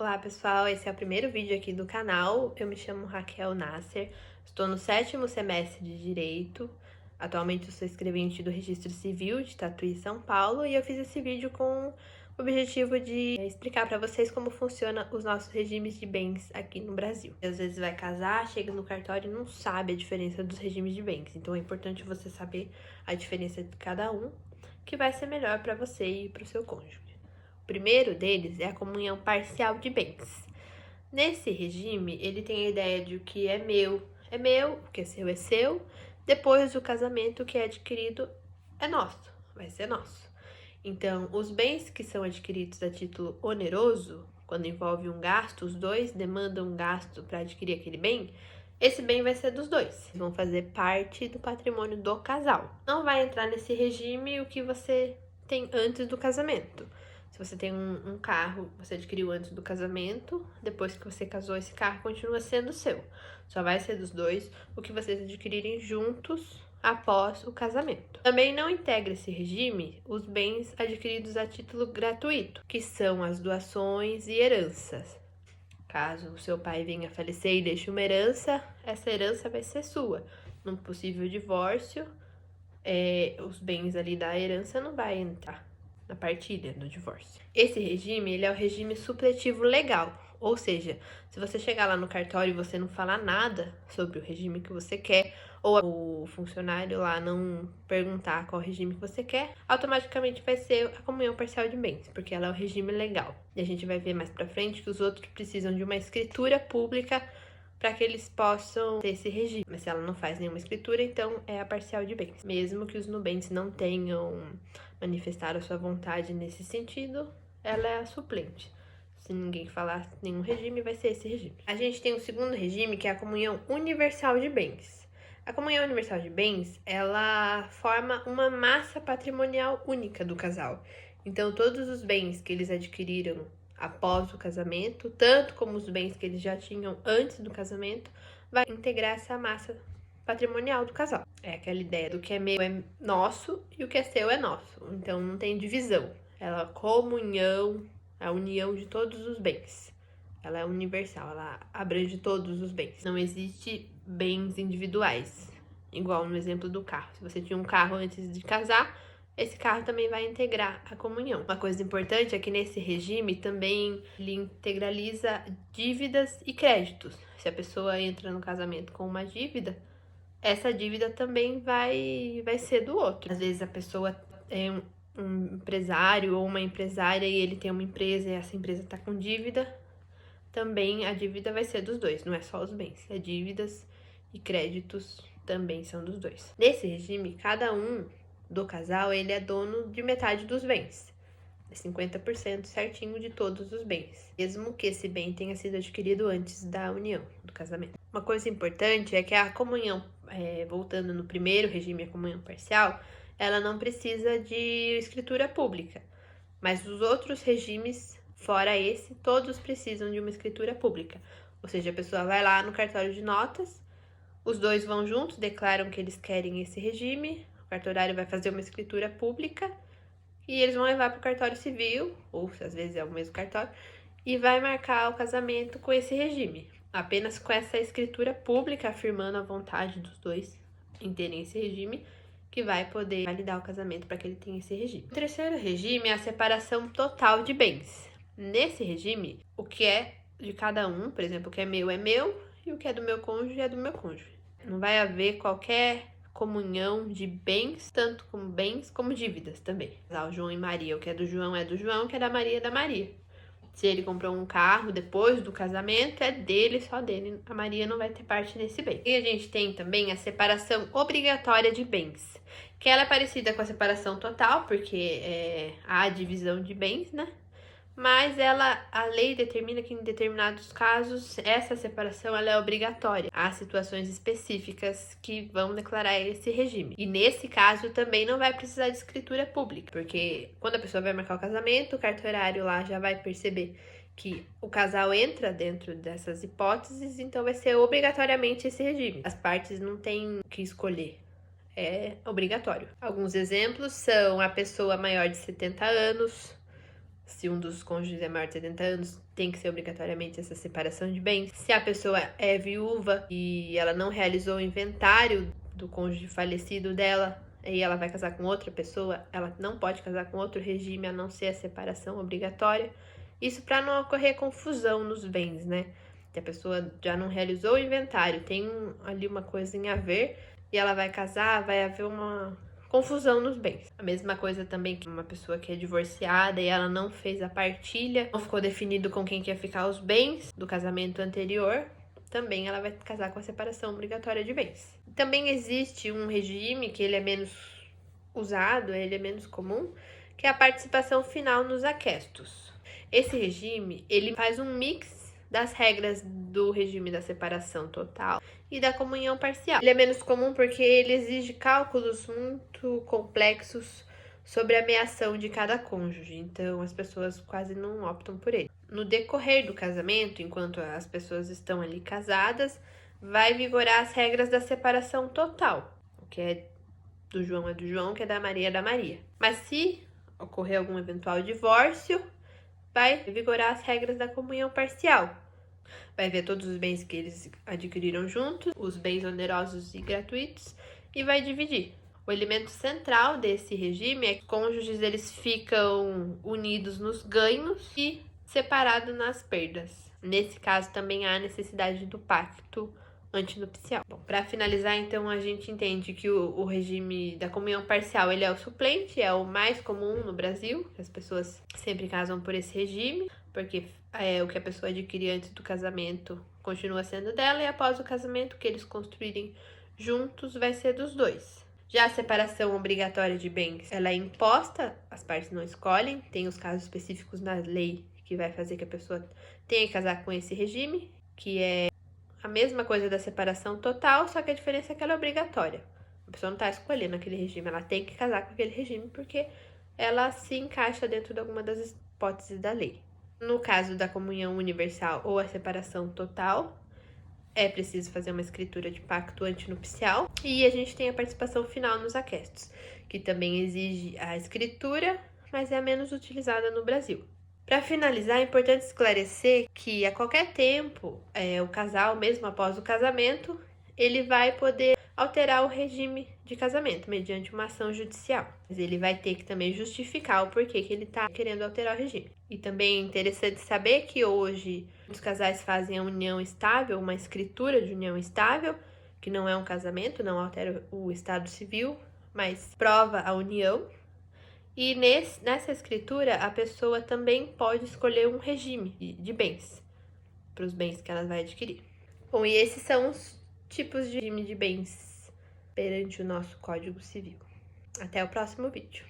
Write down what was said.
Olá pessoal, esse é o primeiro vídeo aqui do canal. Eu me chamo Raquel Nasser, estou no 7º semestre de Direito. Atualmente eu sou escrevente do Registro Civil de Tatuí, São Paulo, e eu fiz esse vídeo com o objetivo de explicar para vocês como funcionam os nossos regimes de bens aqui no Brasil. Às vezes vai casar, chega no cartório e não sabe a diferença dos regimes de bens, então é importante você saber a diferença de cada um, que vai ser melhor para você e para o seu cônjuge. O primeiro deles é a comunhão parcial de bens. Nesse regime, ele tem a ideia de o que é meu, o que é seu. Depois do casamento, o que é adquirido é nosso, vai ser nosso. Então, os bens que são adquiridos a título oneroso, quando envolve um gasto, os dois demandam um gasto para adquirir aquele bem, esse bem vai ser dos dois. Vão fazer parte do patrimônio do casal. Não vai entrar nesse regime o que você tem antes do casamento. Se você tem um carro, você adquiriu antes do casamento, depois que você casou, esse carro continua sendo seu. Só vai ser dos dois o que vocês adquirirem juntos após o casamento. Também não integra esse regime os bens adquiridos a título gratuito, que são as doações e heranças. Caso o seu pai venha a falecer e deixe uma herança, essa herança vai ser sua. Num possível divórcio, os bens ali da herança não vai entrar na partilha do divórcio. Esse regime, ele é o regime supletivo legal, ou seja, se você chegar lá no cartório e você não falar nada sobre o regime que você quer, ou o funcionário lá não perguntar qual regime que você quer, automaticamente vai ser a comunhão parcial de bens, porque ela é o regime legal. E a gente vai ver mais pra frente que os outros precisam de uma escritura pública para que eles possam ter esse regime. Mas se ela não faz nenhuma escritura, então é a parcial de bens. Mesmo que os nubentes não tenham manifestado a sua vontade nesse sentido, ela é a suplente. Se ninguém falar nenhum regime, vai ser esse regime. A gente tem o segundo regime, que é a comunhão universal de bens. A comunhão universal de bens, ela forma uma massa patrimonial única do casal. Então, todos os bens que eles adquiriram após o casamento, tanto como os bens que eles já tinham antes do casamento, vai integrar essa massa patrimonial do casal. É aquela ideia do que é meu é nosso e o que é seu é nosso. Então não tem divisão. Ela é comunhão, a união de todos os bens. Ela é universal, ela abrange todos os bens. Não existe bens individuais, igual no exemplo do carro. Se você tinha um carro antes de casar, esse carro também vai integrar a comunhão. Uma coisa importante é que nesse regime também ele integraliza dívidas e créditos. Se a pessoa entra no casamento com uma dívida, essa dívida também vai ser do outro. Às vezes a pessoa é um empresário ou uma empresária e ele tem uma empresa e essa empresa está com dívida, também a dívida vai ser dos dois, não é só os bens. É dívidas e créditos também são dos dois. Nesse regime, cada um do casal, ele é dono de metade dos bens. É 50% certinho de todos os bens, mesmo que esse bem tenha sido adquirido antes da união, do casamento. Uma coisa importante é que a comunhão, voltando no primeiro regime, a comunhão parcial, ela não precisa de escritura pública, mas os outros regimes, fora esse, todos precisam de uma escritura pública. Ou seja, a pessoa vai lá no cartório de notas, os dois vão juntos, declaram que eles querem esse regime, o cartorário vai fazer uma escritura pública e eles vão levar para o cartório civil, ou às vezes é o mesmo cartório, e vai marcar o casamento com esse regime. Apenas com essa escritura pública afirmando a vontade dos dois em terem esse regime, que vai poder validar o casamento para que ele tenha esse regime. O terceiro regime é a separação total de bens. Nesse regime, o que é de cada um, por exemplo, o que é meu e o que é do meu cônjuge é do meu cônjuge. Não vai haver qualquer comunhão de bens, tanto como bens como dívidas também. O João e Maria, o que é do João, o que é da Maria é da Maria. Se ele comprou um carro depois do casamento, é dele, só dele. A Maria não vai ter parte nesse bem. E a gente tem também a separação obrigatória de bens, que ela é parecida com a separação total, porque há a divisão de bens, né? Mas a lei determina que em determinados casos essa separação ela é obrigatória. Há situações específicas que vão declarar esse regime. E nesse caso também não vai precisar de escritura pública, porque quando a pessoa vai marcar o casamento, o cartorário lá já vai perceber que o casal entra dentro dessas hipóteses, então vai ser obrigatoriamente esse regime. As partes não têm que escolher. É obrigatório. Alguns exemplos são a pessoa maior de 70 anos, se um dos cônjuges é maior de 70 anos, tem que ser obrigatoriamente essa separação de bens. Se a pessoa é viúva e ela não realizou o inventário do cônjuge falecido dela, e ela vai casar com outra pessoa, ela não pode casar com outro regime a não ser a separação obrigatória. Isso para não ocorrer confusão nos bens, né? Se a pessoa já não realizou o inventário, tem ali uma coisinha a ver, e ela vai casar, vai haver uma confusão nos bens. A mesma coisa também que uma pessoa que é divorciada e ela não fez a partilha, não ficou definido com quem quer ficar os bens do casamento anterior, também ela vai casar com a separação obrigatória de bens. Também existe um regime que ele é menos usado, ele é menos comum, que é a participação final nos aquestos. Esse regime, ele faz um mix das regras do regime da separação total e da comunhão parcial. Ele é menos comum porque ele exige cálculos muito complexos sobre a meação de cada cônjuge, então as pessoas quase não optam por ele. No decorrer do casamento, enquanto as pessoas estão ali casadas, vai vigorar as regras da separação total, o que é do João é do João, que é da Maria é da Maria. Mas se ocorrer algum eventual divórcio, vai vigorar as regras da comunhão parcial. Vai ver todos os bens que eles adquiriram juntos, os bens onerosos e gratuitos, e vai dividir. O elemento central desse regime é que os cônjuges eles ficam unidos nos ganhos e separados nas perdas. Nesse caso, também há necessidade do pacto antinupcial. Bom, para finalizar, então, a gente entende que o regime da comunhão parcial ele é o suplente, é o mais comum no Brasil. As pessoas sempre casam por esse regime, porque o que a pessoa adquirir antes do casamento continua sendo dela, e após o casamento, o que eles construírem juntos vai ser dos dois. Já a separação obrigatória de bens, ela é imposta, as partes não escolhem, tem os casos específicos na lei que vai fazer que a pessoa tenha que casar com esse regime, que é a mesma coisa da separação total, só que a diferença é que ela é obrigatória. A pessoa não está escolhendo aquele regime, ela tem que casar com aquele regime porque ela se encaixa dentro de alguma das hipóteses da lei. No caso da comunhão universal ou a separação total, é preciso fazer uma escritura de pacto antinupcial, e a gente tem a participação final nos aquestos, que também exige a escritura, mas é a menos utilizada no Brasil. Para finalizar, é importante esclarecer que a qualquer tempo, o casal, mesmo após o casamento, ele vai poder alterar o regime de casamento mediante uma ação judicial. Mas ele vai ter que também justificar o porquê que ele está querendo alterar o regime. E também é interessante saber que hoje os casais fazem a união estável, uma escritura de união estável, que não é um casamento, não altera o estado civil, mas prova a união. E nessa escritura, a pessoa também pode escolher um regime de bens, para os bens que ela vai adquirir. Bom, e esses são os tipos de regime de bens perante o nosso Código Civil. Até o próximo vídeo.